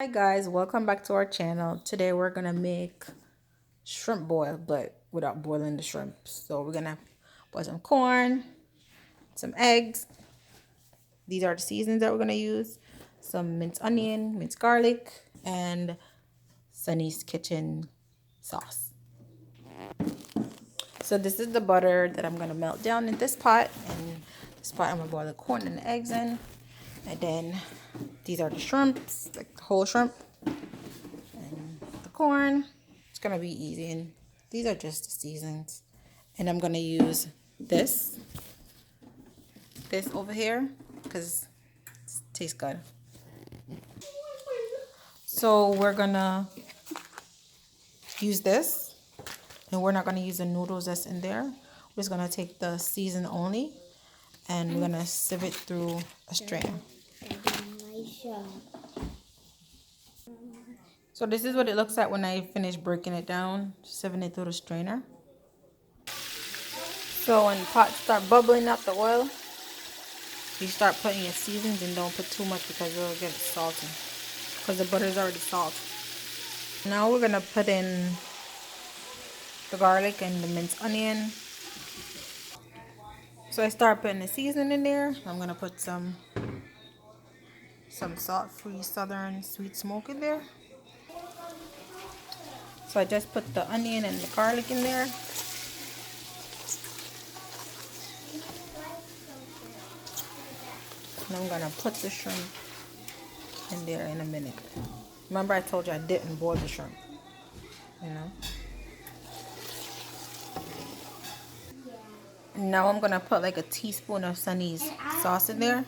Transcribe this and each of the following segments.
Hi guys, welcome back to our channel. Today we're gonna make shrimp boil, but without boiling the shrimp. So we're gonna put some corn, some eggs. These are the seasonings that we're gonna use. Some minced onion, minced garlic, and Sunny's Kitchen sauce. So this is the butter that I'm gonna melt down in this pot, and this pot I'm gonna boil the corn and the eggs in. And then these are the shrimps, like the whole shrimp. The corn. It's gonna be easy, and these are just the seasons. And I'm gonna use this over here because it tastes good. So we're gonna use this, and we're not gonna use the noodles that's in there. We're just gonna take the season only, and we're gonna sieve it through a strainer. So this is what it looks like when I finish breaking it down, sieving it through the strainer. So when pots start bubbling up the oil, you start putting your seasons, and don't put too much because it'll get salty. Because the butter is already salty. Now we're gonna put in the garlic and the minced onion. So I start putting the seasoning in there. I'm gonna put some salt-free Southern sweet smoke in there. So I just put the onion and the garlic in there. And I'm gonna put the shrimp in there in a minute. Remember I told you I didn't boil the shrimp, you know. And now I'm gonna put like a teaspoon of Sunny's sauce in there.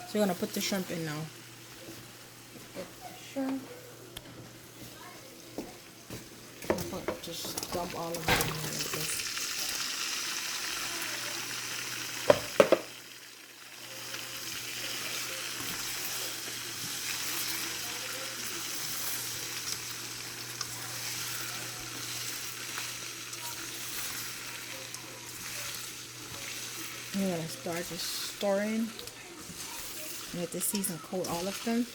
So you're gonna put the shrimp in now. Get the shrimp. Just dump all of it in here like this. You're gonna start just stirring. Let the season coat all of them.